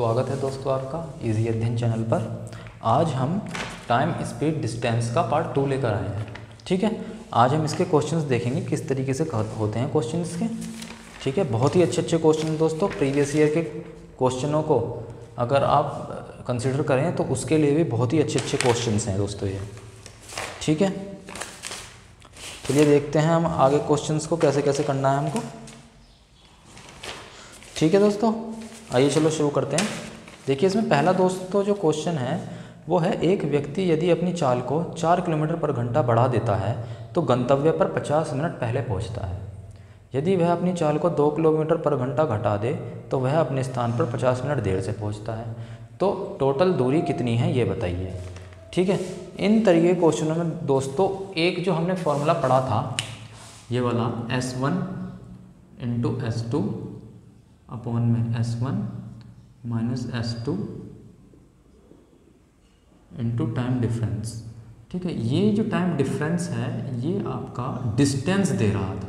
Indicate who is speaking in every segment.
Speaker 1: स्वागत है दोस्तों आपका इजी अध्ययन चैनल पर। आज हम टाइम स्पीड डिस्टेंस का पार्ट 2 लेकर आए हैं। ठीक है, आज हम इसके क्वेश्चंस देखेंगे किस तरीके से होते हैं क्वेश्चंस के। ठीक है, बहुत ही अच्छे क्वेश्चन दोस्तों। प्रीवियस ईयर के क्वेश्चनों को अगर आप कंसिडर करें तो उसके लिए भी बहुत ही अच्छे क्वेश्चंस हैं दोस्तों ये। ठीक है, चलिए देखते हैं हम आगे क्वेश्चंस को कैसे कैसे करना है हमको। ठीक है दोस्तों, आइए चलो शुरू करते हैं। देखिए इसमें पहला दोस्तों जो क्वेश्चन है वो है, एक व्यक्ति यदि अपनी चाल को 4 किलोमीटर पर घंटा बढ़ा देता है तो गंतव्य पर 50 मिनट पहले पहुंचता है। यदि वह अपनी चाल को 2 किलोमीटर पर घंटा घटा दे तो वह अपने स्थान पर 50 मिनट देर से पहुंचता है। तो टोटल दूरी कितनी है ये बताइए। ठीक है, इन तरीके क्वेश्चनों में दोस्तों एक जो हमने फॉर्मूला पढ़ा था ये वाला S1 इंटू S2 अपॉन में S1 minus S2 into time difference. ठीक है, ये जो टाइम डिफरेंस है ये आपका डिस्टेंस दे रहा था।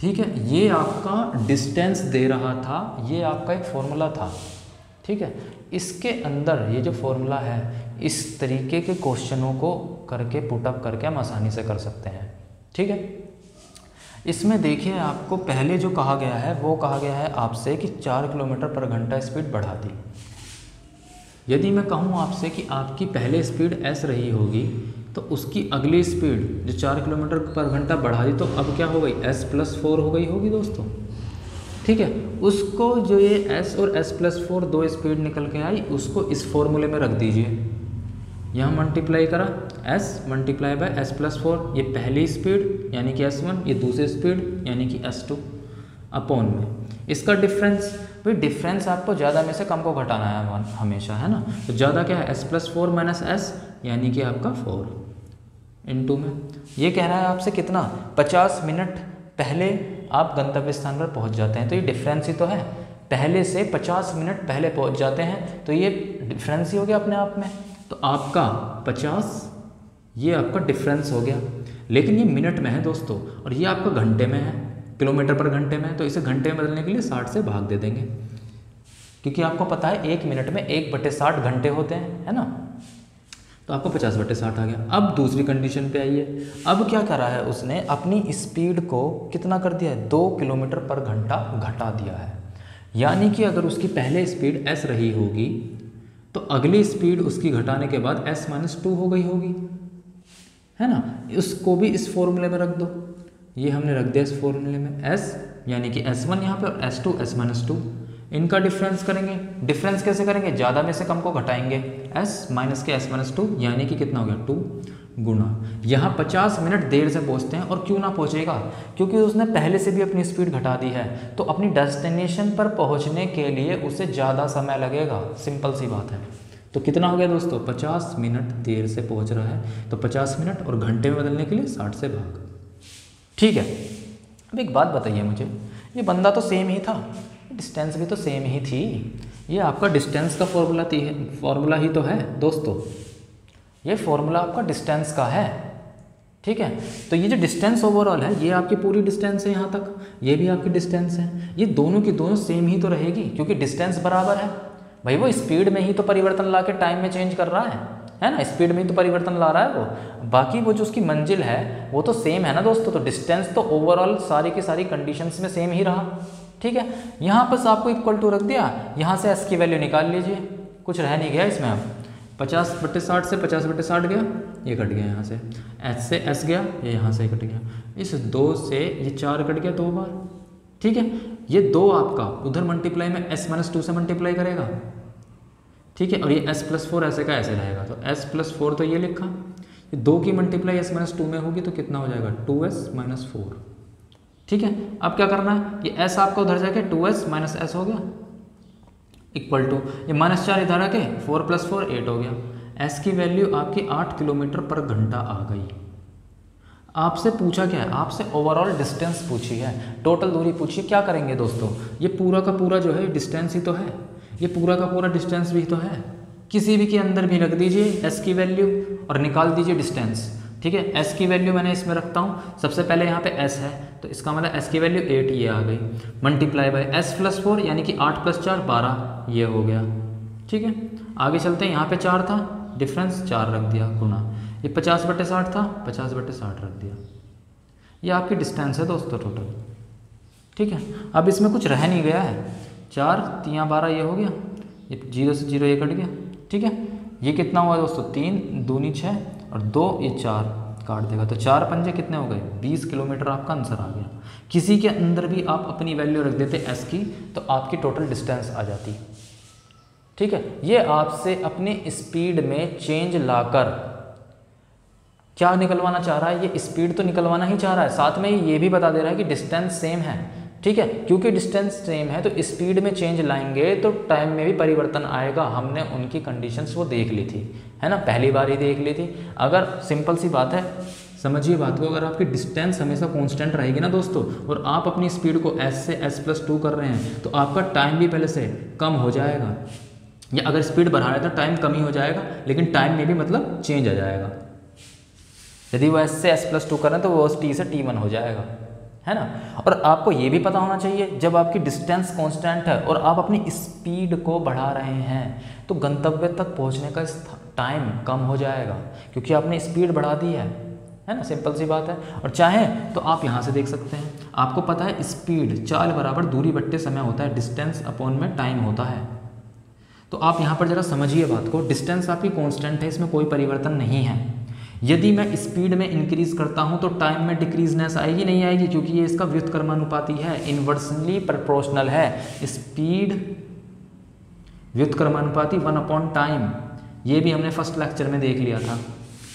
Speaker 1: ठीक है, ये आपका डिस्टेंस दे रहा था, ये आपका एक फॉर्मूला था। ठीक है, इसके अंदर ये जो फॉर्मूला है इस तरीके के क्वेश्चनों को करके पुटअप करके हम आसानी से कर सकते हैं। ठीक है, इसमें देखिए आपको पहले जो कहा गया है वो कहा गया है आपसे कि 4 किलोमीटर पर घंटा स्पीड बढ़ा दी। यदि मैं कहूँ आपसे कि आपकी पहले स्पीड s रही होगी तो उसकी अगली स्पीड जो 4 किलोमीटर पर घंटा बढ़ा दी तो अब क्या हो गई, s+4 हो गई होगी दोस्तों। ठीक है, उसको जो ये s और s+4 दो स्पीड निकल के आई उसको इस फॉर्मूले में रख दीजिए। यहाँ मल्टीप्लाई करा s मल्टीप्लाई बाय s+4, ये पहली स्पीड यानी कि s1, ये दूसरी स्पीड यानी कि s2 अपॉन में इसका डिफरेंस। भाई डिफरेंस आपको ज़्यादा में से कम को घटाना है हमेशा, है ना। तो ज़्यादा क्या है, s+4 माइनस s यानी कि आपका 4 इंटू में ये कह रहा है आपसे कितना, 50 मिनट पहले आप गंतव्य स्थान पर पहुँच जाते हैं। तो ये डिफरेंस ही तो है, पहले से 50 मिनट पहले पहुँच जाते हैं तो ये डिफरेंस ही हो गया अपने आप में। तो आपका 50 ये आपका डिफरेंस हो गया, लेकिन ये मिनट में है दोस्तों और ये आपका घंटे में है, किलोमीटर पर घंटे में है। तो इसे घंटे में बदलने के लिए 60 से भाग दे देंगे, क्योंकि आपको पता है 1 मिनट में 1/60 घंटे होते हैं, है ना। तो आपको 50/60 आ गया। अब दूसरी कंडीशन पे आइए। अब क्या करा है उसने, अपनी स्पीड को कितना कर दिया है, 2 किलोमीटर पर घंटा घटा दिया है। यानी कि अगर उसकी पहले स्पीड s रही होगी तो अगली स्पीड उसकी घटाने के बाद s-2 हो गई होगी, है ना। उसको भी इस फॉर्मूले में रख दो, ये हमने रख दिया इस फॉर्मूले में। s यानी कि s1 यहाँ पे और s2 s-2, इनका डिफरेंस करेंगे। डिफरेंस कैसे करेंगे, ज़्यादा में से कम को घटाएंगे, s माइनस के s-2 यानी कि कितना हो गया 2 गुना। यहाँ 50 मिनट देर से पहुँचते हैं और क्यों ना पहुँचेगा, क्योंकि उसने पहले से भी अपनी स्पीड घटा दी है तो अपनी डेस्टिनेशन पर पहुँचने के लिए उसे ज़्यादा समय लगेगा। सिंपल सी बात है। तो कितना हो गया दोस्तों, 50 मिनट देर से पहुँच रहा है तो 50 मिनट और घंटे में बदलने के लिए 60 से भाग। ठीक है, अब एक बात बताइए मुझे, ये बंदा तो सेम ही था, डिस्टेंस भी तो सेम ही थी, ये आपका डिस्टेंस का फॉर्मूला ही तो है दोस्तों। ये फॉर्मूला आपका डिस्टेंस का है। ठीक है, तो ये जो डिस्टेंस ओवरऑल है ये आपकी पूरी डिस्टेंस है, यहाँ तक ये भी आपकी डिस्टेंस है। ये दोनों की दोनों सेम ही तो रहेगी क्योंकि डिस्टेंस बराबर है। भाई वो स्पीड में ही तो परिवर्तन ला के टाइम में चेंज कर रहा है ना, स्पीड में ही तो परिवर्तन ला रहा है वो। बाकी वो जो उसकी मंजिल है वो तो सेम है ना दोस्तों। तो डिस्टेंस तो ओवरऑल सारी की सारी कंडीशंस में सेम ही रहा। ठीक है, यहाँ पर आपको इक्वल टू रख दिया, यहाँ से s की वैल्यू निकाल लीजिए, कुछ रह नहीं गया इसमें। अब 50/60 से 50/60 गया, ये कट गया, यहाँ से s से s गया, ये यहाँ से कट गया, इस 2 से ये 4 कट गया 2 बार। ठीक है, ये 2 आपका उधर मल्टीप्लाई में s-2 से मल्टीप्लाई करेगा। ठीक है, और ये s+4 ऐसे का ऐसे रहेगा तो s+4 तो ये लिखा, ये 2 की मल्टीप्लाई s-2 में होगी तो कितना हो जाएगा 2s-4। ठीक है, अब क्या करना है, ये s आपका उधर जाके 2s-s हो गया इक्वल टू ये -4 इधर आके 4+4 8 हो गया। s की वैल्यू आपकी 8 किलोमीटर पर घंटा आ गई। आपसे पूछा क्या है, आपसे ओवरऑल डिस्टेंस पूछी है, टोटल दूरी पूछी है। क्या करेंगे दोस्तों, ये पूरा का पूरा जो है डिस्टेंस ही तो है, ये पूरा का पूरा डिस्टेंस भी तो है, किसी भी के अंदर भी रख दीजिए s की वैल्यू और निकाल दीजिए डिस्टेंस। ठीक है। एस की वैल्यू मैंने इसमें रखता हूँ, सबसे पहले यहाँ पे एस है तो इसका मतलब एस की वैल्यू 8 ये आ गई, मल्टीप्लाई बाय एस प्लस 4 यानी कि 8 + 4 12 ये हो गया। ठीक है, आगे चलते हैं। यहाँ पे 4 था, डिफरेंस 4 रख दिया गुना, ये 50/60 था, 50/60 रख दिया। ये आपकी डिस्टेंस है दोस्तों टोटल। ठीक है, अब इसमें कुछ रह नहीं गया है, 4 3 12 ये हो गया, ये 0 से 0 ये कट गया। ठीक है, ये कितना हुआ दोस्तों, 3 दूनी 6 और 2 ये 4 काट देगा, तो 4 पंजे कितने हो गए, 20 किलोमीटर आपका आंसर आ गया। किसी के अंदर भी आप अपनी वैल्यू रख देते एस की तो आपकी टोटल डिस्टेंस आ जाती। ठीक है, ये आपसे अपनी स्पीड में चेंज लाकर क्या निकलवाना चाह रहा है, ये स्पीड तो निकलवाना ही चाह रहा है, साथ में ये भी बता दे रहा है कि डिस्टेंस सेम है। ठीक है, क्योंकि डिस्टेंस सेम है तो स्पीड में चेंज लाएंगे तो टाइम में भी परिवर्तन आएगा। हमने उनकी कंडीशंस वो देख ली थी, है ना, पहली बार ही देख ली थी। अगर सिंपल सी बात है, समझिए बात को, अगर आपकी डिस्टेंस हमेशा कांस्टेंट रहेगी ना दोस्तों, और आप अपनी स्पीड को s से s+2 कर रहे हैं तो आपका टाइम भी पहले से कम हो जाएगा, या अगर स्पीड बढ़ा रहे हैं तो टाइम कम ही हो जाएगा, लेकिन टाइम में भी मतलब चेंज आ जाएगा। यदि वो s से s+2 कर रहे हैं तो वो t से t1 हो जाएगा, है ना। और आपको ये भी पता होना चाहिए, जब आपकी डिस्टेंस कांस्टेंट है और आप अपनी स्पीड को बढ़ा रहे हैं तो गंतव्य तक पहुंचने का टाइम कम हो जाएगा, क्योंकि आपने स्पीड बढ़ा दी है ना, सिंपल सी बात है। और चाहे तो आप यहाँ से देख सकते हैं, आपको पता है स्पीड चाल बराबर दूरी बट्टे समय होता है, डिस्टेंस अपॉन में टाइम होता है। तो आप यहाँ पर जरा समझिए बात को, डिस्टेंस आपकी कांस्टेंट है, इसमें कोई परिवर्तन नहीं है। यदि मैं स्पीड में इंक्रीज करता हूं तो टाइम में डिक्रीजनेस आएगी, नहीं आएगी, क्योंकि ये इसका व्युत्क्रमानुपाती है, इन्वर्सली प्रोपोर्शनल है। स्पीड व्युत्क्रमानुपाती 1/टाइम, ये भी हमने फर्स्ट लेक्चर में देख लिया था।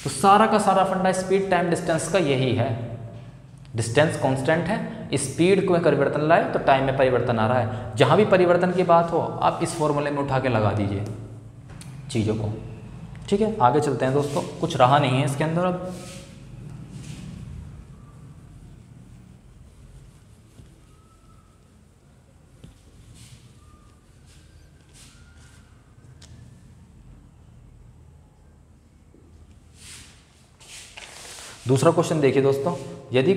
Speaker 1: तो सारा का सारा फंडा स्पीड टाइम डिस्टेंस का यही है। डिस्टेंस कांस्टेंट है, स्पीड को परिवर्तन लाए तो टाइम में परिवर्तन आ रहा है। जहां भी परिवर्तन की बात हो आप इस फॉर्मूले में उठा के लगा दीजिए चीज़ों को। ठीक है, आगे चलते हैं दोस्तों, कुछ रहा नहीं है इसके अंदर अब। दूसरा क्वेश्चन देखिए दोस्तों, यदि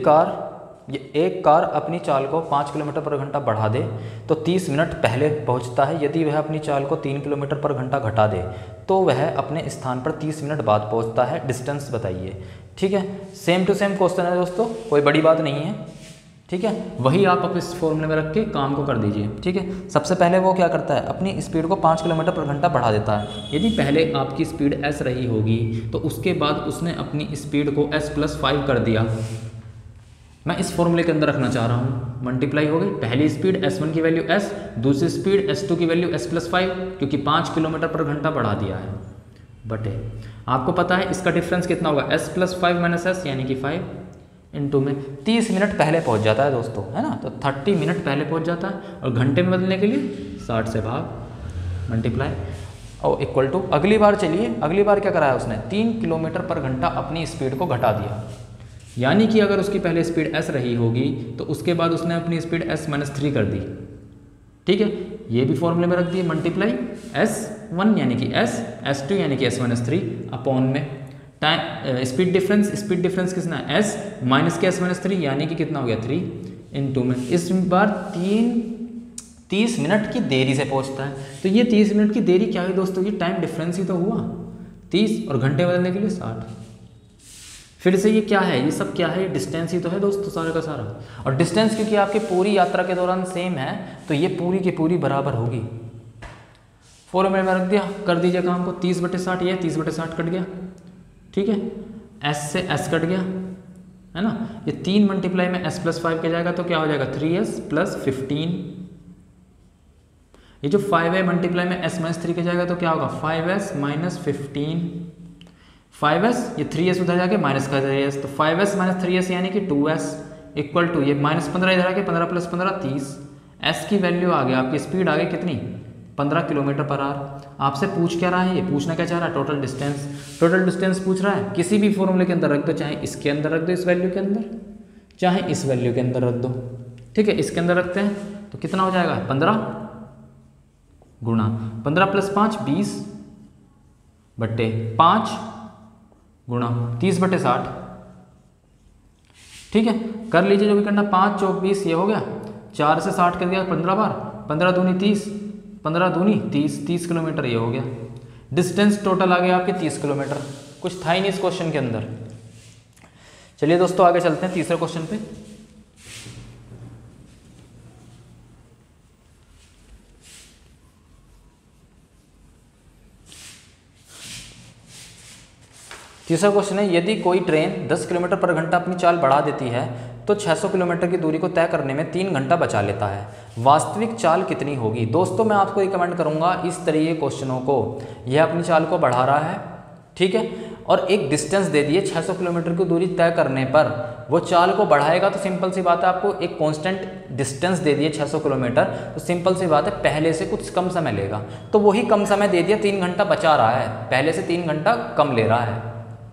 Speaker 1: एक कार अपनी चाल को 5 किलोमीटर/घंटा बढ़ा दे तो 30 मिनट पहले पहुंचता है। यदि वह अपनी चाल को 3 किलोमीटर/घंटा घटा दे तो वह अपने स्थान पर 30 मिनट बाद पहुंचता है, डिस्टेंस बताइए। ठीक है, सेम टू सेम क्वेश्चन है दोस्तों, कोई बड़ी बात नहीं है। ठीक है, वही आप इस फॉर्मूले में रख के काम को कर दीजिए। ठीक है, सबसे पहले वो क्या करता है, अपनी स्पीड को 5 किलोमीटर/घंटा बढ़ा देता है। यदि पहले आपकी स्पीड s रही होगी तो उसके बाद उसने अपनी स्पीड को s+5 कर दिया। मैं इस फॉर्मूले के अंदर रखना चाह रहा हूँ, मल्टीप्लाई हो गई, पहली स्पीड s1 की वैल्यू s, दूसरी स्पीड s2 की वैल्यू s+5, क्योंकि 5 किलोमीटर/घंटा बढ़ा दिया है, बटे आपको पता है इसका डिफरेंस कितना होगा, s+5 - s यानी कि 5 इंटू में 30 मिनट पहले पहुँच जाता है दोस्तों, है ना। तो 30 मिनट पहले पहुँच जाता है, और घंटे में बदलने के लिए 60 से भाग, मल्टीप्लाई और इक्वल टू। अगली बार चलिए, अगली बार क्या कराया उसने, 3 किलोमीटर/घंटा अपनी स्पीड को घटा दिया। यानी कि अगर उसकी पहले स्पीड s रही होगी तो उसके बाद उसने अपनी स्पीड s-3 कर दी। ठीक है, ये भी फॉर्मूले में रख दिए, मल्टीप्लाई s1 यानी कि s, s2 यानी कि s-3 अपॉन में टाइम स्पीड डिफरेंस कितना है, s माइनस के s-3 यानी कि कितना हो गया 3 इंटू में। इस बार 30 मिनट की देरी से पहुंचता है। तो ये 30 मिनट की देरी क्या हुई दोस्तों, ये टाइम डिफरेंस ही तो हुआ 30, और घंटे बदलने के लिए 60। फिर से ये क्या है, ये सब क्या है, ये डिस्टेंस ही तो है दोस्तों सारा का सारा। और डिस्टेंस क्योंकि आपकी पूरी यात्रा के दौरान सेम है तो ये पूरी की पूरी बराबर होगी। फॉर्मूले में रख दिया, कर दीजिए काम को, 30/60, ये 30/60 कट गया। ठीक है, s से s कट गया, है ना। ये 3 मल्टीप्लाई में s+5 के जाएगा तो क्या हो जाएगा 3s + 15। ये जो 5 है मल्टीप्लाई में s-3 के जाएगा तो क्या होगा 5s - 15। 5s, ये 3s उधर जाके माइनस का 3s, तो 5s - 3s यानी कि 2s इक्वल टू ये -15 इधर आके 15 + 15 30। s की वैल्यू आ गई, आपकी स्पीड आ गई कितनी 15 किलोमीटर/आवर। आपसे पूछ क्या रहा है, ये पूछना क्या चाह रहा है, टोटल डिस्टेंस। टोटल डिस्टेंस पूछ रहा है, किसी भी फॉर्मूले के अंदर रख दो, चाहे इसके अंदर रख दो इस वैल्यू के अंदर, चाहे इस वैल्यू के अंदर रख दो। ठीक है, इसके अंदर रखते हैं तो कितना हो जाएगा 15 गुणा 15 + 5 20 बट्टे 5 गुणा 30/60 ठीक है, कर लीजिए जो भी करना। 5 चौक 20 ये हो गया, 4 से 60 कर दिया 15 बार, 15 दूनी 30, 15 दूनी 30, 30 किलोमीटर ये हो गया। डिस्टेंस टोटल आ गया आपके 30 किलोमीटर। कुछ था ही नहीं इस क्वेश्चन के अंदर। चलिए दोस्तों आगे चलते हैं तीसरे क्वेश्चन पे। तीसरा क्वेश्चन है, यदि कोई ट्रेन 10 किलोमीटर पर घंटा अपनी चाल बढ़ा देती है तो 600 किलोमीटर की दूरी को तय करने में 3 घंटा बचा लेता है, वास्तविक चाल कितनी होगी? दोस्तों मैं आपको रिकमेंड करूंगा इस तरह के क्वेश्चनों को, यह अपनी चाल को बढ़ा रहा है, ठीक है, और एक डिस्टेंस दे दिए 600 किलोमीटर की दूरी तय करने पर वो चाल को बढ़ाएगा, तो सिंपल सी बात है, आपको एक कांस्टेंट डिस्टेंस दे दिए 600 किलोमीटर, तो सिंपल सी बात है पहले से कुछ कम समय लेगा, तो वही कम समय दे दिया, 3 घंटा बचा रहा है, पहले से 3 घंटा कम ले रहा है,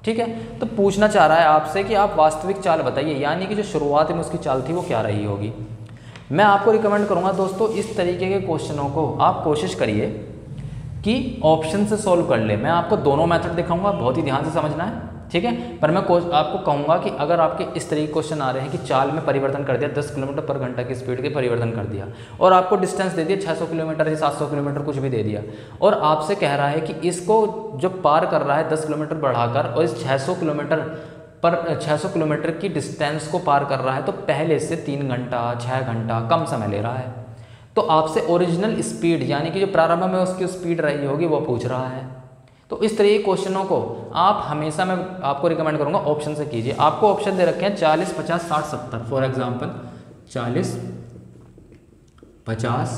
Speaker 1: ठीक है। तो पूछना चाह रहा है आपसे कि आप वास्तविक चाल बताइए, यानी कि जो शुरुआत में उसकी चाल थी वो क्या रही होगी। मैं आपको रिकमेंड करूंगा दोस्तों इस तरीके के क्वेश्चनों को आप कोशिश करिए कि ऑप्शन से सॉल्व कर ले। मैं आपको दोनों मेथड दिखाऊंगा, बहुत ही ध्यान से समझना है, ठीक है। पर मैं आपको कहूंगा कि अगर आपके इस तरह के क्वेश्चन आ रहे हैं कि चाल में परिवर्तन कर दिया, 10 किलोमीटर पर घंटा की स्पीड के परिवर्तन कर दिया, और आपको डिस्टेंस दे दिया 600 किलोमीटर या 700 किलोमीटर कुछ भी दे दिया, और आपसे कह रहा है कि इसको जो पार कर रहा है 10 किलोमीटर बढ़ाकर और इस 600 किलोमीटर की डिस्टेंस को पार कर रहा है, तो पहले से 3 घंटा 6 घंटा कम समय ले रहा है, तो आपसे ओरिजिनल स्पीड यानी कि जो प्रारंभ में उसकी स्पीड रही होगी वो पूछ रहा है। तो इस तरह के क्वेश्चनों को आप हमेशा, मैं आपको रिकमेंड करूंगा ऑप्शन से कीजिए। आपको ऑप्शन दे रखे हैं 40, 50, 60, 70, फॉर एग्जांपल 40, 50,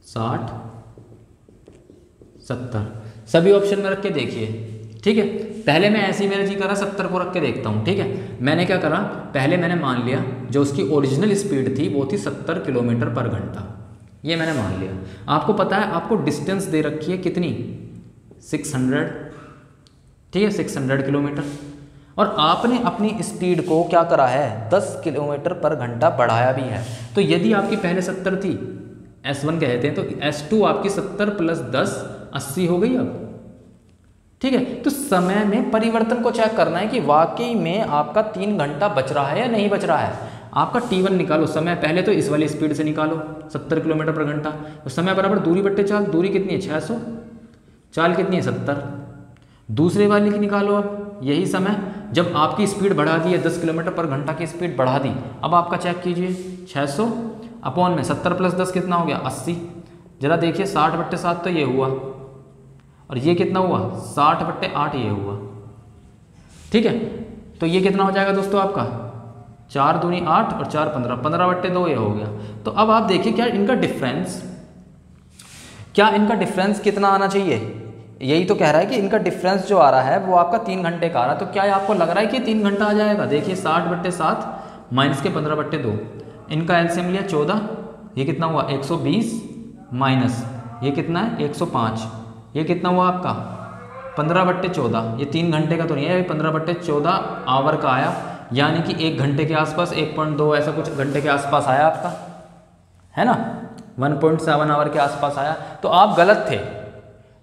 Speaker 1: 60, 70 सभी ऑप्शन में रख के देखिए, ठीक है। पहले मैं ऐसे ही मेरा जी करा 70 को रख के देखता हूँ, ठीक है। मैंने क्या करा, पहले मैंने मान लिया जो उसकी ओरिजिनल स्पीड थी वो थी 70 किलोमीटर पर घंटा, ये मैंने मान लिया। आपको पता है आपको डिस्टेंस दे रखी है कितनी, 600, ठीक है, 600 किलोमीटर, और आपने अपनी स्पीड को क्या करा है 10 किलोमीटर पर घंटा बढ़ाया भी है। तो यदि आपकी पहले 70 थी, S1 कहते हैं, तो S2 आपकी 70 + 10 80 हो गई अब, ठीक है। तो समय में परिवर्तन को चेक करना है कि वाकई में आपका 3 घंटा बच रहा है या नहीं बच रहा है। आपका T1 निकालो समय, पहले तो इस वाली स्पीड से निकालो 70 किलोमीटर पर घंटा, तो समय बराबर दूरी बट्टे चाल, दूरी कितनी है 600, चाल कितनी है 70, दूसरे वाले की निकालो अब यही समय, जब आपकी स्पीड बढ़ा दी है 10 किलोमीटर पर घंटा की स्पीड बढ़ा दी, अब आपका चेक कीजिए 600 अपॉन में 70 + 10 कितना हो गया 80, जरा देखिए 60/7 तो ये हुआ, और ये कितना हुआ 60/8 ये हुआ, ठीक है। तो ये कितना हो जाएगा दोस्तों आपका 4 दूनी 8 और 4 15, 15/2 ये हो गया। तो अब आप देखिए क्या इनका डिफरेंस कितना आना चाहिए, यही तो कह रहा है कि इनका डिफरेंस जो आ रहा है वो आपका 3 घंटे का आ रहा है। तो क्या आपको लग रहा है कि 3 घंटा आ जाएगा? देखिए 60/7 माइनस के 15/2, इनका एलसीएम लिया 14, ये कितना हुआ 120 माइनस ये कितना है 105, ये कितना हुआ आपका 15/14, ये 3 घंटे का तो नहीं है, 15/14 आवर का आया, यानी कि 1 घंटे के आसपास 1.2 ऐसा कुछ घंटे के आसपास आया आपका, है ना, 1.7 आवर के आसपास आया। तो आप गलत थे,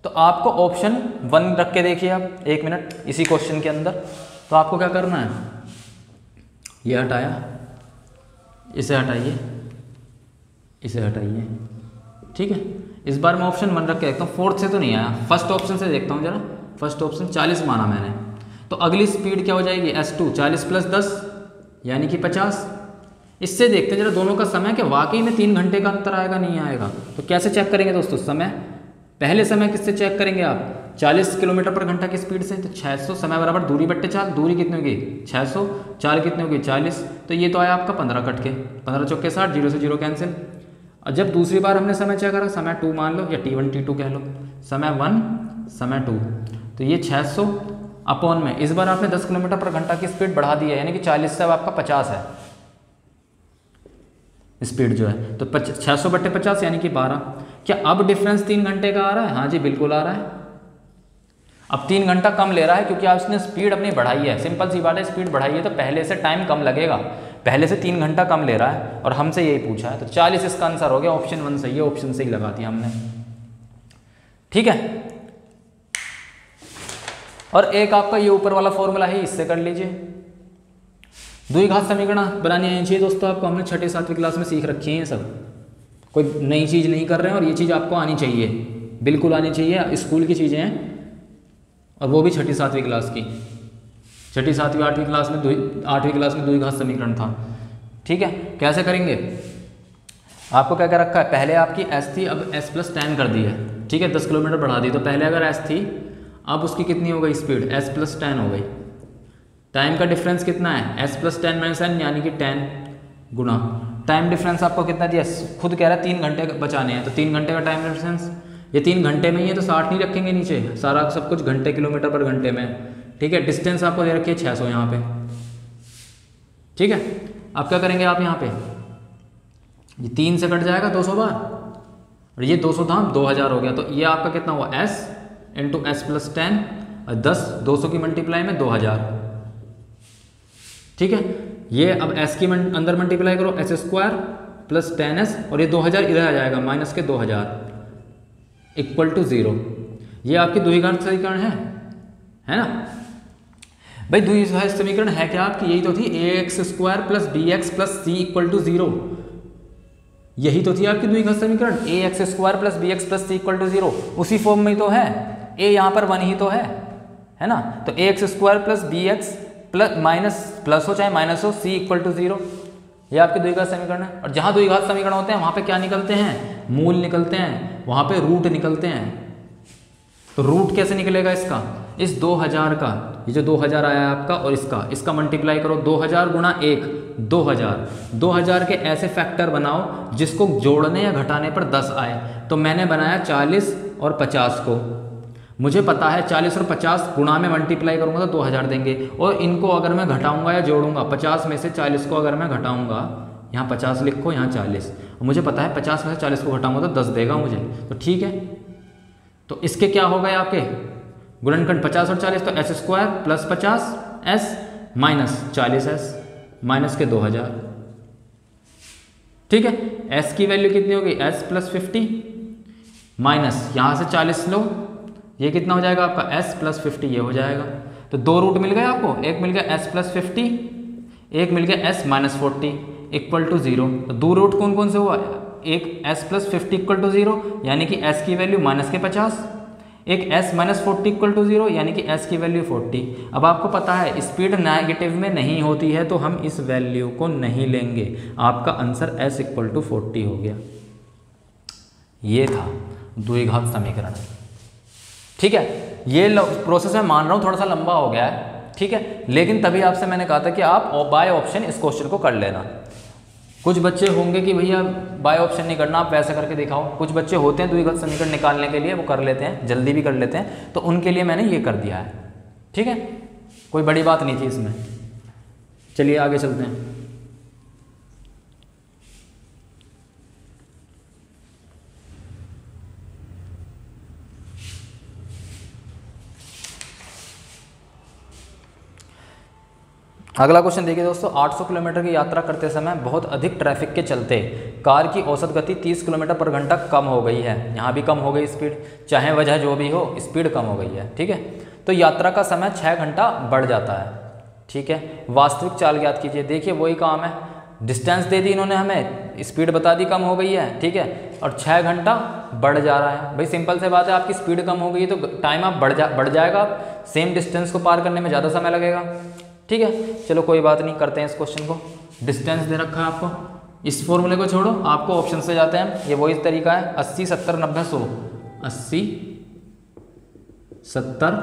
Speaker 1: तो आपको ऑप्शन 1 रख के देखिए आप 1 मिनट इसी क्वेश्चन के अंदर। तो आपको क्या करना है, ये हटाया, इसे हटाइए, इसे हटाइए, ठीक है। इस बार मैं ऑप्शन 1 रख के देखता हूँ, 4th से तो नहीं आया, फर्स्ट ऑप्शन से देखता हूँ जरा। फर्स्ट ऑप्शन 40 माना मैंने, तो अगली स्पीड क्या हो जाएगी S2 40 + 10 यानी कि 50। इससे देखते हैं जरा दोनों का समय कि वाकई में 3 घंटे का अंतर आएगा नहीं आएगा। तो कैसे चेक करेंगे दोस्तों समय, पहले समय किससे चेक करेंगे आप 40 किलोमीटर पर घंटा की स्पीड से, तो 600 समय बराबर दूरी बट्टे चाल, दूरी कितनी होगी 600, चाल कितनी होगी 40, तो ये तो आया आपका 15 कट के 15 चौके 60, 0 से 0 कैंसिल। और जब दूसरी बार हमने समय चेक करा, समय 2 मान लो या T1 T2 कह लो, समय 1 समय 2, तो ये 600 अपॉन में इस बार आपने 10 किलोमीटर पर घंटा की स्पीड बढ़ा दी है, यानी कि 40 से अब आपका 50 है स्पीड जो है, तो 600/50 यानी कि 12। क्या अब डिफरेंस 3 घंटे का आ रहा है? हाँ जी बिल्कुल आ रहा है, अब 3 घंटा कम ले रहा है क्योंकि आपने स्पीड अपनी बढ़ाई है। सिंपल सी बात है, स्पीड बढ़ाई है तो पहले से टाइम कम लगेगा, पहले से 3 घंटा कम ले रहा है और हमसे यही पूछा है। तो 40 इसका आंसर हो गया, ऑप्शन 1 सही है, ऑप्शन से ही लगा दिया हमने, ठीक है। और एक आपका ये ऊपर वाला फॉर्मूला है, इससे कर लीजिए। द्विघात समीकरण बनानी आनी चाहिए दोस्तों आपको, हमने छठी सातवीं क्लास में सीख रखी है ये सब, कोई नई चीज़ नहीं कर रहे हैं, और ये चीज़ आपको आनी चाहिए, बिल्कुल आनी चाहिए, स्कूल की चीज़ें हैं, और वो भी छठी सातवीं क्लास की। छठी सातवीं आठवीं क्लास में द्विघात समीकरण था। ठीक है, कैसे करेंगे, आपको क्या क्या रखा है, पहले आपकी s थी, अब s प्लस 10 कर दी है। ठीक है, 10 किलोमीटर बढ़ा दी, तो पहले अगर s थी, अब उसकी कितनी हो गई स्पीड, s प्लस 10 हो गई। टाइम का डिफरेंस कितना है, s प्लस 10 माइनस n यानी कि 10 गुना टाइम डिफरेंस आपको कितना दिया, खुद कह रहा है 3 घंटे बचाने हैं, तो 3 घंटे का टाइम डिफरेंस, ये 3 घंटे में ही है तो 60 नहीं रखेंगे नीचे, सारा सब कुछ घंटे किलोमीटर पर घंटे में। ठीक है, डिस्टेंस आपको दे रखी है 600 यहाँ पे। ठीक है, अब क्या करेंगे आप यहाँ पे, ये 3 से कट जाएगा 200 बार, और ये 200 था 2000 हो गया, तो ये आपका कितना हुआ s इंटू एस प्लस 10, और 10 200 की मल्टीप्लाई में 2000। ठीक है, ये अब s की अंदर मल्टीप्लाई करो, एस स्क्वायर प्लस 10s, और ये 2000 इधर आ जाएगा माइनस के 2000 इक्वल टू 0। ये आपकी द्विघात समीकरण है ना भाई। द्विघात समीकरण है क्या आपकी, यही तो थी, ax square plus B X plus C equal to 0, यही तो थी आपकी द्विघात समीकरण, ax square plus B X plus C equal to 0, उसी फॉर्म में ही तो है, a यहाँ पर 1 ही तो है ना, तो ax square plus B X plus minus plus हो चाहे माइनस हो, c इक्वल टू 0, ये आपके द्विघात समीकरण है। और जहाँ द्विघात समीकरण होते हैं वहाँ पे क्या निकलते हैं, मूल निकलते हैं, वहाँ पे रूट निकलते हैं। तो रूट कैसे निकलेगा इसका, इस 2000 का, ये जो 2000 आया है आपका, और इसका मल्टीप्लाई करो, 2000 गुणा 1 2000 के ऐसे फैक्टर बनाओ जिसको जोड़ने या घटाने पर 10 आए। तो मैंने बनाया 40 और 50 को, मुझे पता है 40 और 50 गुणा में मल्टीप्लाई करूंगा तो 2000 देंगे, और इनको अगर मैं घटाऊंगा या जोड़ूंगा, 50 में से 40 को अगर मैं घटाऊंगा, यहाँ 50 लिखो यहाँ 40, और मुझे पता है 50 में से 40 को घटाऊंगा तो 10 देगा मुझे, तो ठीक है। तो इसके क्या हो गए आपके गुणनखंड 50 और 40, तो S square plus 50s minus 40s minus के 2000। ठीक है, s की वैल्यू कितनी होगी, s प्लस 50 माइनस यहाँ से 40 लो, ये कितना हो जाएगा आपका s प्लस 50, ये हो जाएगा। तो 2 रूट मिल गए आपको, एक मिल गया s प्लस 50, एक मिल गया s माइनस 40 इक्वल टू 0। तो 2 रूट कौन कौन से हुआ, एक s प्लस 50 इक्वल टू 0 यानी कि s की वैल्यू माइनस के 50, एक s माइनस 40 इक्वल टू 0 यानी कि s की वैल्यू 40। अब आपको पता है स्पीड नेगेटिव में नहीं होती है, तो हम इस वैल्यू को नहीं लेंगे, आपका आंसर s इक्वल टू 40 हो गया। ये था द्विघात समीकरण। ठीक है, ये प्रोसेस मैं मान रहा हूँ थोड़ा सा लंबा हो गया है, ठीक है, लेकिन तभी आपसे मैंने कहा था कि आप बाय ऑप्शन इस क्वेश्चन को कर लेना। कुछ बच्चे होंगे कि भैया बाय ऑप्शन नहीं करना, आप वैसे करके दिखाओ। कुछ बच्चे होते हैं द्विघात समीकरण निकालने के लिए वो कर लेते हैं, जल्दी भी कर लेते हैं, तो उनके लिए मैंने ये कर दिया है। ठीक है, कोई बड़ी बात नहीं थी इसमें। चलिए आगे चलते हैं। अगला क्वेश्चन देखिए दोस्तों, 800 किलोमीटर की यात्रा करते समय बहुत अधिक ट्रैफिक के चलते कार की औसत गति 30 किलोमीटर पर घंटा कम हो गई है। यहाँ भी कम हो गई स्पीड, चाहे वजह जो भी हो, स्पीड कम हो गई है। ठीक है, तो यात्रा का समय 6 घंटा बढ़ जाता है। ठीक है, वास्तविक चाल ज्ञात कीजिए। देखिए वही काम है, डिस्टेंस दे दी इन्होंने हमें, स्पीड बता दी कम हो गई है। ठीक है, और 6 घंटा बढ़ जा रहा है। भाई सिंपल से बात है, आपकी स्पीड कम हो गई है तो टाइम आप बढ़ जाएगा, सेम डिस्टेंस को पार करने में ज़्यादा समय लगेगा। ठीक है, चलो कोई बात नहीं, करते हैं इस क्वेश्चन को। डिस्टेंस दे रखा है आपको, इस फॉर्मूले को छोड़ो, आपको ऑप्शन से जाते हैं। ये वही तरीका है, 80 70 90 100, 80 70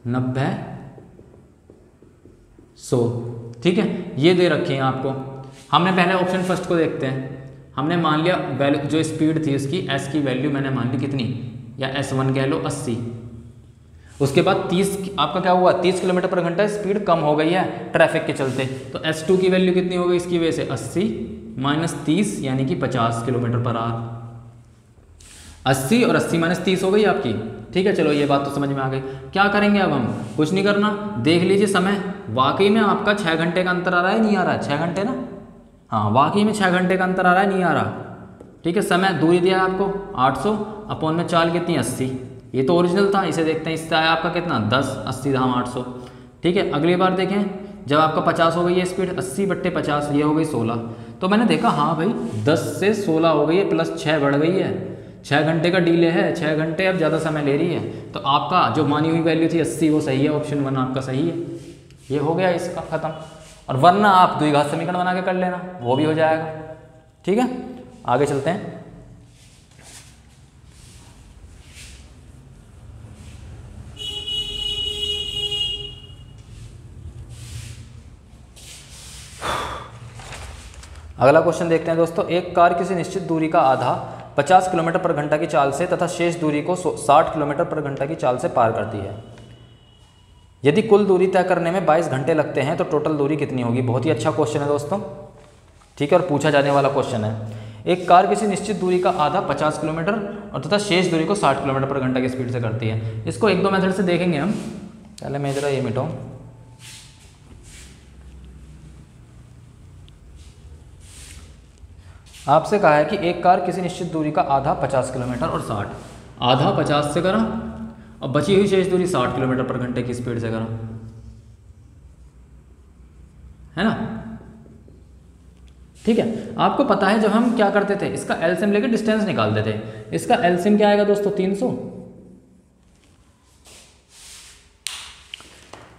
Speaker 1: 90 100। ठीक है, ये दे रखे हैं आपको। हमने पहले ऑप्शन फर्स्ट को देखते हैं। हमने मान लिया वैल्यू, जो स्पीड थी उसकी s की वैल्यू मैंने मान ली कितनी, या S1 कह लो 80। उसके बाद 30, आपका क्या हुआ, 30 किलोमीटर पर घंटा स्पीड कम हो गई है ट्रैफिक के चलते। तो S2 की वैल्यू कितनी हो गई इसकी वजह से, 80 माइनस 30 यानी कि 50 किलोमीटर पर आवर। 80 और 80 माइनस 30 हो गई आपकी। ठीक है, चलो ये बात तो समझ में आ गई। क्या करेंगे अब हम, कुछ नहीं करना, देख लीजिए समय, वाकई में आपका 6 घंटे का अंतर आ रहा है, नहीं आ रहा है, 6 घंटे ना, हाँ वाकई में 6 घंटे का अंतर आ रहा है, नहीं आ रहा। ठीक है, समय दूरी दिया है आपको 800 अपॉन में चाल कितनी 80, ये तो ओरिजिनल था। इसे देखते हैं, इससे आया आपका कितना 10, 80 धाम 800। ठीक है, अगली बार देखें, जब आपका 50 हो गई है स्पीड, 80/50 ये हो गई 16। तो मैंने देखा हाँ भाई 10 से 16 हो गई है, प्लस 6 बढ़ गई है, 6 घंटे का डिले है, 6 घंटे अब ज़्यादा समय ले रही है। तो आपका जो मानी हुई वैल्यू थी 80 वो सही है, ऑप्शन 1 आपका सही है। ये हो गया इसका ख़त्म। और वरना आप द्विघात समीकरण बना के कर लेना, वो भी हो जाएगा। ठीक है, आगे चलते हैं। अगला क्वेश्चन देखते हैं दोस्तों। एक कार किसी निश्चित दूरी का आधा 50 किलोमीटर पर घंटा की चाल से तथा शेष दूरी को 60 किलोमीटर पर घंटा की चाल से पार करती है। यदि कुल दूरी तय करने में 22 घंटे लगते हैं तो टोटल दूरी कितनी होगी। बहुत ही अच्छा क्वेश्चन है दोस्तों, ठीक है, और पूछा जाने वाला क्वेश्चन है। एक कार किसी निश्चित दूरी का आधा 50 किलोमीटर और तथा शेष दूरी को 60 किलोमीटर पर घंटा की स्पीड से करती है। इसको एक दो मेथड से देखेंगे हम। पहले मैं जरा ये मिटाऊं। आपसे कहा है कि एक कार किसी निश्चित दूरी का आधा 50 किलोमीटर और 60, आधा 50 से करा और बची हुई शेष दूरी 60 किलोमीटर पर घंटे की स्पीड से करा, है ना। ठीक है, आपको पता है जब हम क्या करते थे, इसका एलसीएम लेकर डिस्टेंस निकालते थे। इसका एलसीएम क्या आएगा दोस्तों, 300।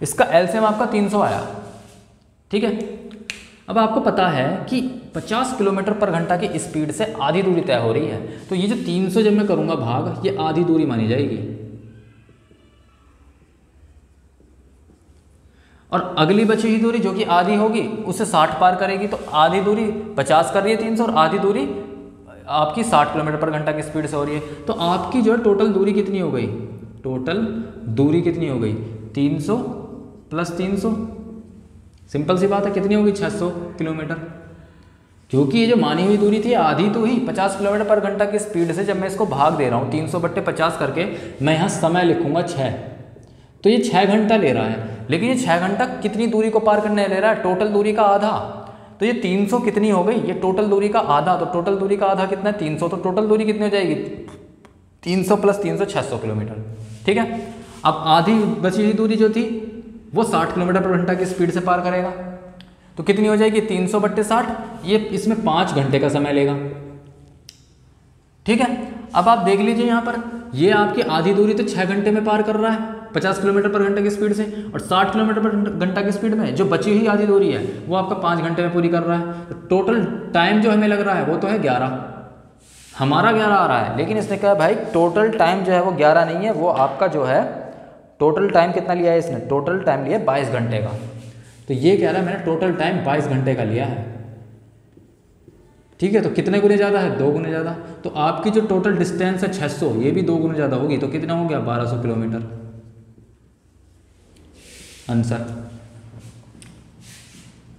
Speaker 1: इसका एलसीएम आपका 300 आया। ठीक है, अब आपको पता है कि 50 किलोमीटर पर घंटा की स्पीड से आधी दूरी तय हो रही है, तो ये जो 300 जब मैं करूंगा भाग, ये आधी दूरी मानी जाएगी। और अगली बची हुई दूरी जो कि आधी होगी उससे 60 पार करेगी, तो आधी दूरी 50 कर रही है 300 और आधी दूरी आपकी 60 किलोमीटर पर घंटा की स्पीड से हो रही है। तो आपकी जो है टोटल दूरी कितनी हो गई, टोटल दूरी कितनी हो गई, 300 प्लस 300, सिंपल सी बात है, कितनी होगी 600 किलोमीटर। क्योंकि ये जो मानी हुई दूरी थी आधी तो ही 50 किलोमीटर पर घंटा की स्पीड से, जब मैं इसको भाग दे रहा हूँ 300/50 करके, मैं यहाँ समय लिखूंगा 6, तो ये 6 घंटा ले रहा है। लेकिन ये 6 घंटा कितनी दूरी को पार करने ले रहा है, टोटल दूरी का आधा। तो ये 300 कितनी हो गई, ये टोटल दूरी का आधा, तो टोटल दूरी का आधा कितना है 300, तो टोटल दूरी कितनी हो जाएगी 300 प्लस 300 600 किलोमीटर। ठीक है, अब आधी बची हुई दूरी जो थी वो 60 किलोमीटर पर घंटा की स्पीड से पार करेगा, तो कितनी हो जाएगी 300/60, ये इसमें 5 घंटे का समय लेगा। ठीक है, अब आप देख लीजिए यहाँ पर, ये आपकी आधी दूरी तो 6 घंटे में पार कर रहा है 50 किलोमीटर पर घंटे की स्पीड से, और 60 किलोमीटर पर घंटा की स्पीड में जो बची हुई आधी दूरी है वो आपका 5 घंटे में पूरी कर रहा है। तो टोटल टाइम जो हमें लग रहा है वो तो है 11, हमारा 11 आ रहा है। लेकिन इसने कहा भाई टोटल टाइम जो है वो 11 नहीं है, वो आपका जो है टोटल टाइम कितना लिया है इसने, टोटल टाइम लिया है 22 घंटे का। तो ये कह रहा है मैंने टोटल टाइम 22 घंटे का लिया है। ठीक है, तो कितने गुने ज़्यादा है, 2 गुने ज़्यादा। तो आपकी जो टोटल डिस्टेंस है 600, ये भी 2 गुने ज़्यादा होगी, तो कितना हो गया 1200 किलोमीटर आंसर।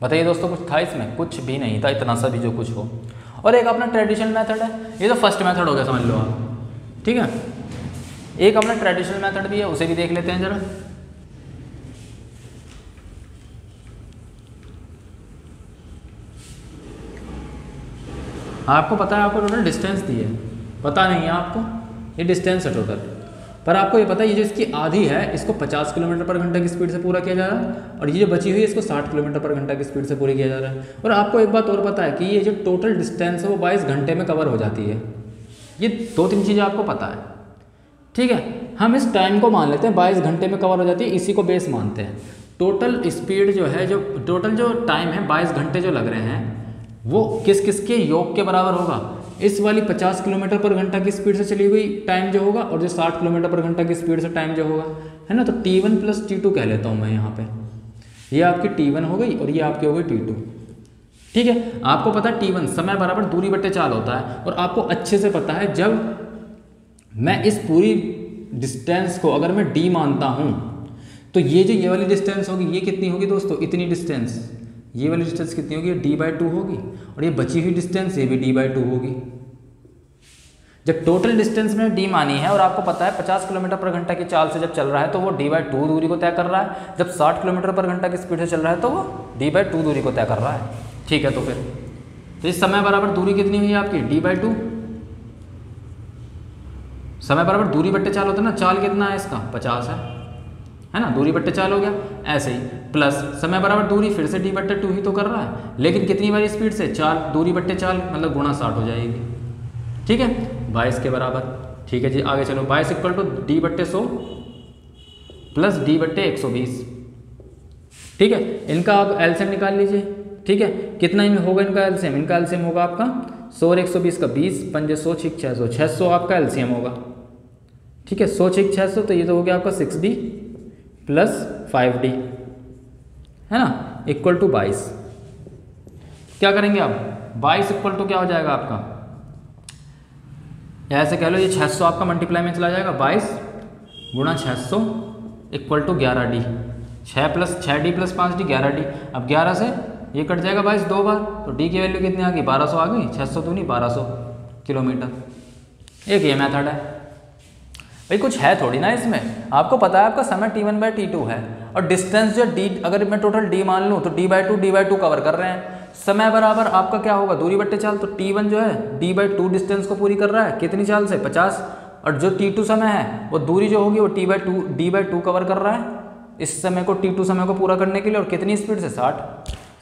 Speaker 1: बताइए दोस्तों, कुछ था इसमें, कुछ भी नहीं था, इतना सा भी जो कुछ हो। और एक अपना ट्रेडिशनल मेथड है, ये तो फर्स्ट मेथड हो गया समझ लो आप। ठीक है, एक अपना ट्रेडिशनल मेथड भी है, उसे भी देख लेते हैं जरा। आपको पता है, आपको टोटल डिस्टेंस दी है, पता नहीं है आपको, ये डिस्टेंस है टोटल, पर आपको ये पता है ये जो इसकी आधी है इसको 50 किलोमीटर पर घंटा की स्पीड से पूरा किया जा रहा है, और ये जो बची हुई है इसको 60 किलोमीटर पर घंटा की स्पीड से पूरी किया जा रहा है। और आपको एक बात और पता है कि ये जो टोटल डिस्टेंस है वो 22 घंटे में कवर हो जाती है। ये 2-3 चीज़ें आपको पता है। ठीक है, हम इस टाइम को मान लेते हैं 22 घंटे में कवर हो जाती है, इसी को बेस मानते हैं। टोटल स्पीड जो है, जो टोटल जो टाइम है 22 घंटे जो लग रहे हैं, वो किस किस के योग के बराबर होगा, इस वाली 50 किलोमीटर पर घंटा की स्पीड से चली हुई टाइम जो होगा, और जो 60 किलोमीटर पर घंटा की स्पीड से टाइम जो होगा, है ना। तो T1 प्लस T2 कह लेता हूँ मैं यहाँ पे, ये आपकी T1 हो गई और ये आपकी हो गई T2। ठीक है, आपको पता है T1 समय बराबर दूरी बटे चाल होता है, और आपको अच्छे से पता है जब मैं इस पूरी डिस्टेंस को अगर मैं D मानता हूँ, तो ये वाली डिस्टेंस होगी, ये कितनी होगी दोस्तों, इतनी डिस्टेंस, ये वाली डिस्टेंस कितनी होगी, D/2 होगी, और ये बची हुई डिस्टेंस ये भी D/2 होगी। जब टोटल डिस्टेंस में D मानी है, और आपको पता है 50 किलोमीटर पर घंटा की चाल से जब चल रहा है तो वो D/2 दूरी को तय कर रहा है, जब 60 किलोमीटर पर घंटा की स्पीड से चल रहा है तो वो D/2 दूरी को तय कर रहा है। ठीक है, तो फिर तो इस समय बराबर दूरी कितनी हुई है आपकी, D/2। समय बराबर दूरी बट्टे चाल होता है ना, चाल कितना है इसका 50 है, है ना, दूरी बट्टे चाल हो गया। ऐसे ही प्लस समय बराबर दूरी, फिर से d/2 ही तो कर रहा है, लेकिन कितनी बारी स्पीड से, चाल, दूरी बट्टे चाल मतलब गुणा 60 हो जाएगी। ठीक है, 22 के बराबर। ठीक है जी, आगे चलो। 22 equal to d/100 plus d/120। ठीक है, इनका आप एलसीएम निकाल लीजिए। ठीक है, कितना होगा इनका एलसीएम? इनका एलसीएम होगा आपका 100 और 120 का 20, 5 100 6 600, 600 आपका एलसीएम होगा। ठीक है, 100 6 600, तो ये तो हो गया आपका 6d प्लस 5d, है ना, इक्वल टू 22। क्या करेंगे आप? 22 इक्वल टू क्या हो जाएगा आपका, ऐसे कह लो, ये 600 आपका मल्टीप्लाई में चला जाएगा, 22 गुणा 600 equal to 11d, 6d plus 5d 11d। अब 11 से ये कट जाएगा 22 दो बार, तो d की वैल्यू कितनी आ गई? 1200 आ गई। 600 दूनी 1200 किलोमीटर। एक ये मेथड है भाई, कुछ है थोड़ी ना इसमें। आपको पता है आपका समय t1/t2 है, और डिस्टेंस जो d, अगर मैं टोटल d मान लूँ तो d/2 कवर कर रहे हैं। समय बराबर आपका क्या होगा? दूरी बट्टे चाल। तो t1 जो है d/2 डिस्टेंस को पूरी कर रहा है, कितनी चाल से? 50। और जो t2 समय है वो दूरी जो होगी वो d/2 कवर कर रहा है इस समय को, t2 समय को पूरा करने के लिए। और कितनी स्पीड से? 60।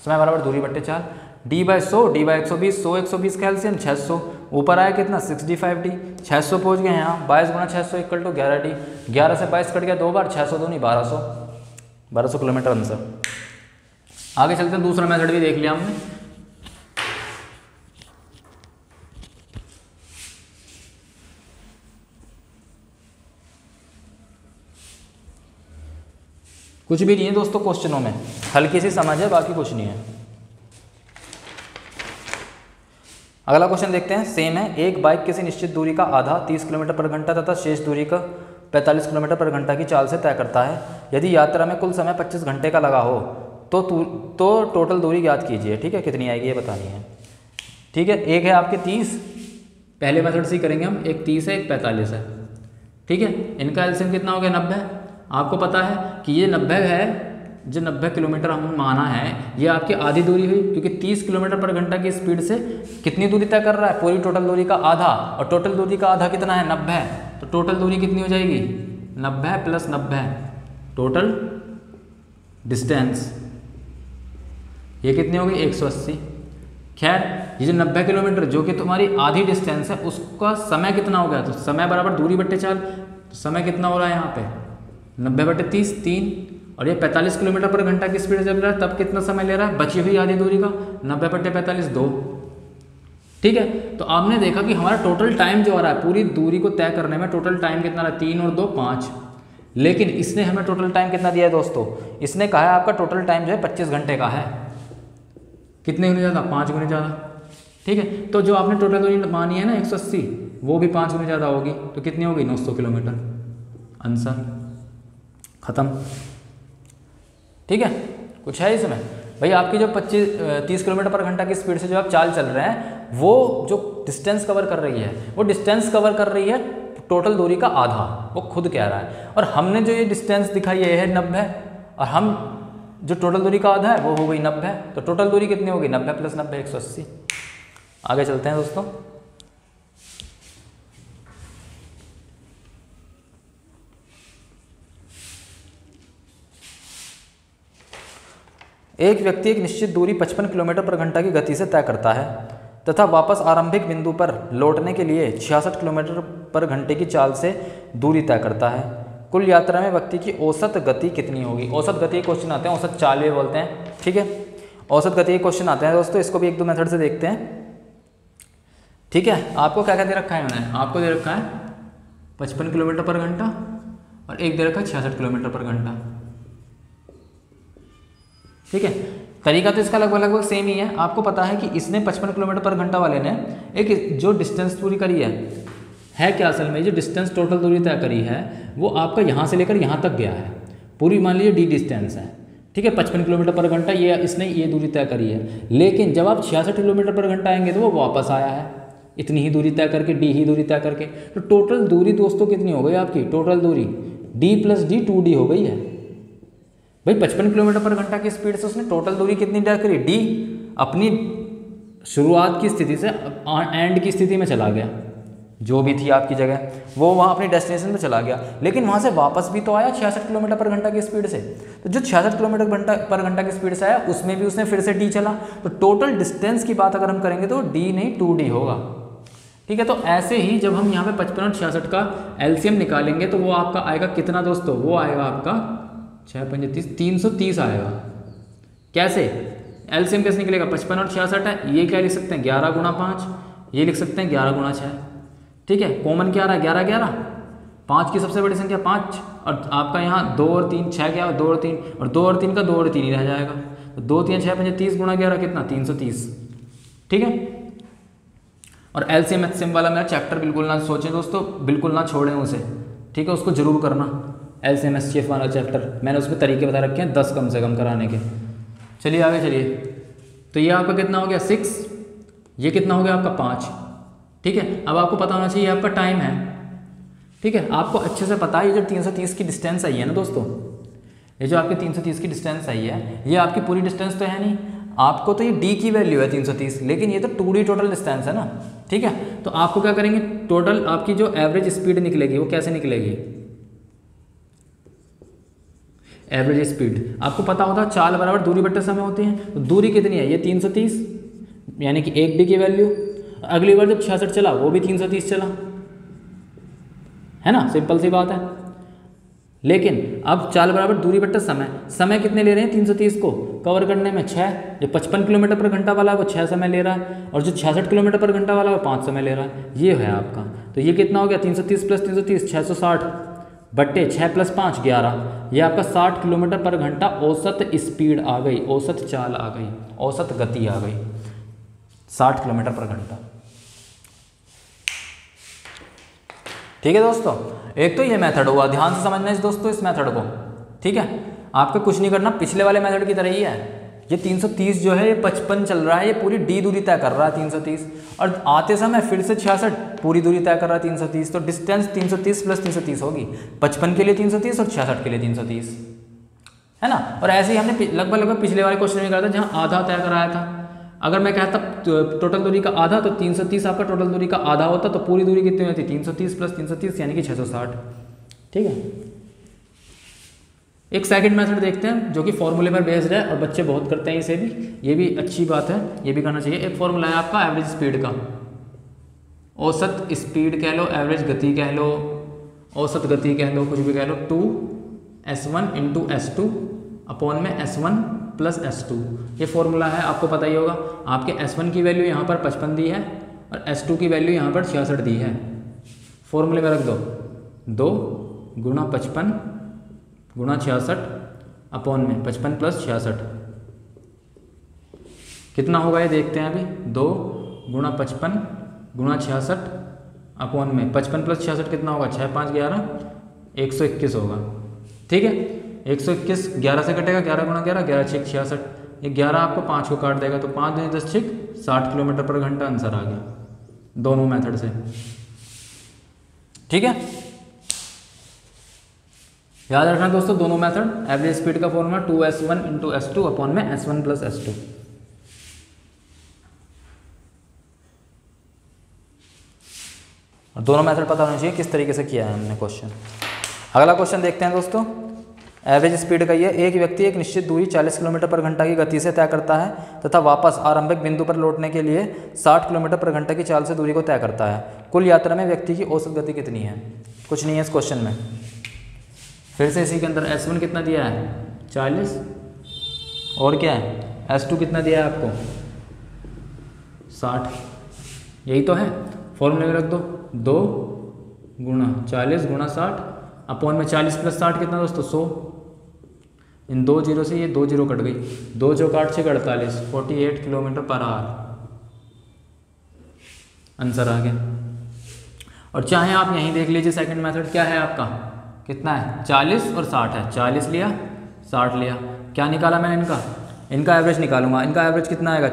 Speaker 1: समय बराबर दूरी बट्टे चाल, d/100 d/120, 100 120 का एलसीएम 600, ऊपर आया कितना? 6d 5d, 600 पहुँच गए यहाँ। 22 गुणा 600 इक्वल टू 11d, 11 से 22 कट गया दो बार, 600 दूनी 1200 किलोमीटर आंसर। आगे चलते हैं, दूसरा मेथड भी देख लिया हमने। कुछ भी नहीं है दोस्तों क्वेश्चनों में, हल्की सी समझ है, बाकी कुछ नहीं है। अगला क्वेश्चन देखते हैं, सेम है। एक बाइक किसी निश्चित दूरी का आधा 30 किलोमीटर पर घंटा तथा शेष दूरी का 45 किलोमीटर पर घंटा की चाल से तय करता है। यदि यात्रा में कुल समय 25 घंटे का लगा हो तो टोटल दूरी ज्ञात कीजिए। ठीक है, कितनी आएगी ये बतानी है। ठीक है, एक है आपके 30, पहले मेथड से ही करेंगे हम। एक 30 है, एक 45 है। ठीक है, इनका एलसीएम कितना हो गया? 90। आपको पता है कि ये 90 है, जो 90 किलोमीटर हम माना है, ये आपकी आधी दूरी हुई, क्योंकि 30 किलोमीटर पर घंटा की स्पीड से कितनी दूरी तय कर रहा है? पूरी टोटल दूरी का आधा, और टोटल दूरी का आधा कितना है? 90। तो टोटल दूरी कितनी हो जाएगी? 90 प्लस 90, टोटल डिस्टेंस ये कितनी होगी? 180। खैर, ये जो 90 किलोमीटर जो कि तुम्हारी आधी डिस्टेंस है, उसका समय कितना हो गया? तो समय बराबर दूरी बट्टे चाल, तो समय कितना हो रहा है यहाँ पे? 90/30 3, और ये 45 किलोमीटर पर घंटा की स्पीड चल रहा है, तब कितना समय ले रहा है? बची हुई आधी दूरी का 90/45 2। ठीक है, तो आपने देखा कि हमारा टोटल टाइम जो आ रहा है पूरी दूरी को तय करने में, टोटल टाइम कितना रहा? 3 और 2 5। लेकिन इसने हमें टोटल टाइम कितना दिया है दोस्तों? इसने कहा है आपका टोटल टाइम जो है 25 घंटे का है। कितने गुने ज़्यादा? 5 गुने ज़्यादा। ठीक है, तो जो आपने टोटल दूरी मानी है ना 180, वो भी 5 गुने ज़्यादा होगी, तो कितनी होगी? 900 किलोमीटर। आंसर खत्म। ठीक है, कुछ है इसमें भाई? आपकी जो 30 किलोमीटर पर घंटा की स्पीड से जो आप चाल चल रहे हैं, वो जो डिस्टेंस कवर कर रही है, वो डिस्टेंस कवर कर रही है टोटल दूरी का आधा, वो खुद कह रहा है। और हमने जो ये डिस्टेंस दिखाई है 90, और हम जो टोटल दूरी का आधा है वो हो गई 90, तो टोटल दूरी कितनी होगी? 90 प्लस 90 180। आगे चलते हैं दोस्तों। एक व्यक्ति एक निश्चित दूरी 55 किलोमीटर पर घंटा की गति से तय करता है तथा वापस आरंभिक बिंदु पर लौटने के लिए 66 किलोमीटर पर घंटे की चाल से दूरी तय करता है। कुल यात्रा में व्यक्ति की औसत गति कितनी होगी? औसत गति के क्वेश्चन आते हैं, औसत चाल भी बोलते हैं। ठीक है, औसत गति के क्वेश्चन आते हैं दोस्तों, इसको भी एक दो मेथड से देखते हैं। ठीक है, आपको क्या क्या दे रखा है? उन्होंने आपको दे रखा है 55 किलोमीटर पर घंटा, और एक दे रखा है 66 किलोमीटर पर घंटा। ठीक है, तरीका तो इसका लगभग सेम ही है। आपको पता है कि इसने 55 किलोमीटर पर घंटा वाले ने एक जो डिस्टेंस पूरी करी है क्या असल में? जो डिस्टेंस टोटल दूरी तय करी है वो आपका यहाँ से लेकर यहाँ तक गया है, पूरी मान लीजिए d डिस्टेंस है। ठीक है, 55 किलोमीटर पर घंटा ये इसने ये दूरी तय करी है। लेकिन जब आप 66 किलोमीटर पर घंटा आएंगे तो वो वापस आया है इतनी ही दूरी तय करके, d ही दूरी तय करके। तो टोटल दूरी दोस्तों कितनी हो गई आपकी? टोटल दूरी d प्लस d 2d हो गई है भाई। 55 किलोमीटर पर घंटा की स्पीड से उसने टोटल दूरी कितनी तय करी? d अपनी शुरुआत की स्थिति से एंड की स्थिति में चला गया।
Speaker 2: जो भी थी आपकी जगह, वो वहाँ अपनी डेस्टिनेशन पे चला गया, लेकिन वहाँ से वापस भी तो आया 66 किलोमीटर पर घंटा की स्पीड से। तो जो 66 किलोमीटर पर घंटा की स्पीड से आया उसमें भी उसने फिर से डी चला, तो टोटल डिस्टेंस की बात अगर हम करेंगे तो डी नहीं 2d होगा। ठीक है, तो ऐसे ही जब हम यहाँ पे 55 और 66 का एलसीएम निकालेंगे तो वो आपका आएगा कितना दोस्तों, वो आएगा आपका 6 पंजे 30, 330 आएगा। कैसे एलसीएम कैसे निकलेगा, 55 और 66 है, ये क्या लिख सकते हैं 11 गुणा 5, ये लिख सकते हैं 11 गुणा 6। ठीक है, कॉमन क्या आ रहा है 11 11, 5 की सबसे बड़ी संख्या 5, और आपका यहाँ 2 और 3 6 क्या 2 और 3, और 2 और 3 का 2 और 3 ही रह जाएगा, तो 2 3 6 5 30 गुणा 11 कितना 330। ठीक है, और एलसीएम एचसीएम वाला मेरा चैप्टर बिल्कुल ना सोचें दोस्तों, बिल्कुल ना छोड़ें उसे। ठीक है, उसको जरूर करना, एलसीएम एचसीएफ वाला चैप्टर मैंने उसमें तरीके बता रखे हैं 10 कम से कम कराने के। चलिए आगे चलिए, तो ये आपका कितना हो गया 6, ये कितना हो गया आपका 5। ठीक है, अब आपको पता होना चाहिए आपका टाइम है। ठीक है, आपको अच्छे से पता है ये जो 330 की डिस्टेंस आई है ना दोस्तों, ये जो आपकी 330 की डिस्टेंस आई है, ये आपकी पूरी डिस्टेंस तो है नहीं, आपको तो ये डी की वैल्यू है 330, लेकिन ये तो 2d टोटल डिस्टेंस है ना। ठीक है, तो आपको क्या करेंगे, टोटल आपकी जो एवरेज स्पीड निकलेगी वो कैसे निकलेगी, एवरेज स्पीड आपको पता होता है चाल बराबर दूरी बट्टे समय होती है, तो दूरी कितनी है ये 330, यानी कि 1d की वैल्यू। अगली बार जब 66 चला वो भी 330 चला, है ना, सिंपल सी बात है। लेकिन अब चाल बराबर दूरी बट्टा समय, समय कितने ले रहे हैं 330 को कवर करने में 6, जो 55 किलोमीटर पर घंटा वाला है वो 6 समय ले रहा है, और जो 66 किलोमीटर पर घंटा वाला है वो 5 समय ले रहा है। ये है आपका, तो ये कितना हो गया 330 प्लस 330 660 बट्टे 6 प्लस 5 11, ये आपका 60 किलोमीटर पर घंटा औसत स्पीड आ गई, औसत चाल आ गई, औसत गति आ गई 60 किलोमीटर पर घंटा। ठीक है दोस्तों, एक तो ये मेथड हुआ, ध्यान से समझना है दोस्तों इस मेथड को। ठीक है, आपको कुछ नहीं करना, पिछले वाले मेथड की तरह ही है। ये 330 जो है ये 55 चल रहा है, ये पूरी डी दूरी तय कर रहा है 330, और आते समय फिर से 66 पूरी दूरी तय कर रहा है 330, तो डिस्टेंस 330 प्लस 330 होगी, 55 के लिए 330 और 66 के लिए 330, है ना। और ऐसे ही हमने लगभग पिछले वाले क्वेश्चन में करा था जहाँ आधा तय कराया था। अगर मैं कहता टोटल दूरी का आधा, तो 330 आपका टोटल दूरी का आधा होता, तो पूरी दूरी कितनी होती 330 प्लस 330 यानी कि 660। ठीक है, एक सेकंड मेथड देखते हैं जो कि फॉर्मूले पर बेस्ड है और बच्चे बहुत करते हैं इसे भी, ये भी अच्छी बात है, ये भी करना चाहिए। एक फॉर्मूला है आपका एवरेज स्पीड का, औसत स्पीड कह लो, एवरेज गति कह लो, औसत गति कह लो, कुछ भी कह लो, 2s1 इंटू s2 अपॉन में s1 प्लस s2। ये फॉर्मूला है, आपको पता ही होगा। आपके s1 की वैल्यू यहाँ पर 55 दी है और s2 की वैल्यू यहाँ पर 66 दी है। फॉर्मूले में रख दो 2 गुणा 55 गुणा 66 अपॉन में 55 प्लस 66 कितना होगा ये देखते हैं अभी। 2 गुणा 55 गुणा 66 अपॉन में 55 प्लस 66 कितना होगा, 6 5 11 121 होगा। ठीक है, 121 11 से कटेगा, 11 गुणा 11 11 6 66, ये 11 आपको 5 को काट देगा, तो 5 दूनी 10 6 60 किलोमीटर पर घंटा आंसर आ गया दोनों मेथड से। ठीक है, याद रखना दोस्तों दोनों मेथड, एवरेज स्पीड का formula 2s1 into s2 upon में s1 प्लस s2। और दोनों मेथड पता होना चाहिए किस तरीके से किया है हमने क्वेश्चन। अगला क्वेश्चन देखते हैं दोस्तों, एवरेज स्पीड का ये, एक व्यक्ति एक निश्चित दूरी 40 किलोमीटर पर घंटा की गति से तय करता है तथा वापस आरंभिक बिंदु पर लौटने के लिए 60 किलोमीटर पर घंटा की चाल से दूरी को तय करता है। कुल यात्रा में व्यक्ति की औसत गति कितनी है? कुछ नहीं है इस क्वेश्चन में। फिर से इसी के अंदर s1 कितना दिया है 40, और क्या है s2 कितना दिया है आपको 60, यही तो है। फॉर्मूले में रख दो 2 गुणा 40 गुणा 60 अपॉन में 40 प्लस 60 कितना दोस्तों 100। इन 2 जीरो से ये 2 जीरो कट गई, 2 जो काट 6 48 48 किलोमीटर पर आवर आंसर आ गया। और चाहे आप यहीं देख लीजिए सेकंड मेथड क्या है आपका, कितना है 40 और 60 है, 40 लिया 60 लिया, क्या निकाला मैंने इनका एवरेज निकालूंगा। इनका एवरेज कितना आएगा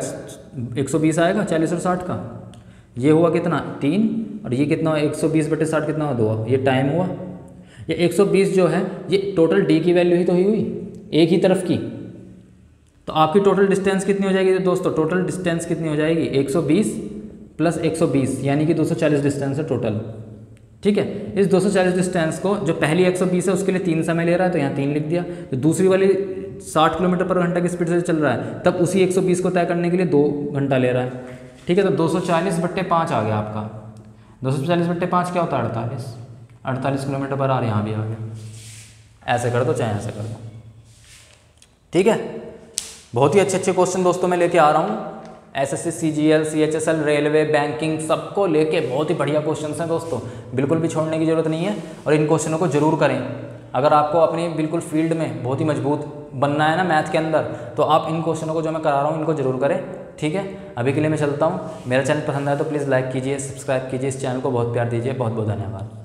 Speaker 2: 120 आएगा 40 और 60 का। ये हुआ कितना 3, और ये कितना 120 बटे 60 कितना हुआ 2, ये टाइम हुआ। ये 120 जो है ये टोटल डी की वैल्यू ही तो हुई एक ही तरफ की, तो आपकी टोटल डिस्टेंस कितनी हो जाएगी दोस्तों, टोटल डिस्टेंस कितनी हो जाएगी 120 प्लस 120 यानी कि 240 डिस्टेंस है टोटल। ठीक है, इस 240 डिस्टेंस को जो पहली 120 है उसके लिए 3 समय ले रहा है तो यहाँ 3 लिख दिया। तो दूसरी वाली 60 किलोमीटर पर घंटा की स्पीड से चल रहा है तब उसी 120 को तय करने के लिए 2 घंटा ले रहा है। ठीक है, तो 240/5 आ गया आपका। 240/5 क्या होता है? 48 किलोमीटर पर आवर, यहाँ भी आ गया। ऐसे कर दो चाहे ऐसे कर दो। ठीक है, बहुत ही अच्छे क्वेश्चन दोस्तों मैं लेके आ रहा हूँ। SSC, CGL, CHSL, railway, banking सबको लेके बहुत ही बढ़िया क्वेश्चन हैं दोस्तों, बिल्कुल भी छोड़ने की जरूरत नहीं है और इन क्वेश्चनों को जरूर करें। अगर आपको अपनी बिल्कुल फील्ड में बहुत ही मजबूत बनना है ना मैथ के अंदर, तो आप इन क्वेश्चनों को जो मैं करा रहा हूँ इनको जरूर करें। ठीक है, अभी के लिए मैं चलता हूँ। मेरा चैनल पसंद आए तो प्लीज़ लाइक कीजिए, सब्सक्राइब कीजिए, इस चैनल को बहुत प्यार दीजिए। बहुत बहुत धन्यवाद।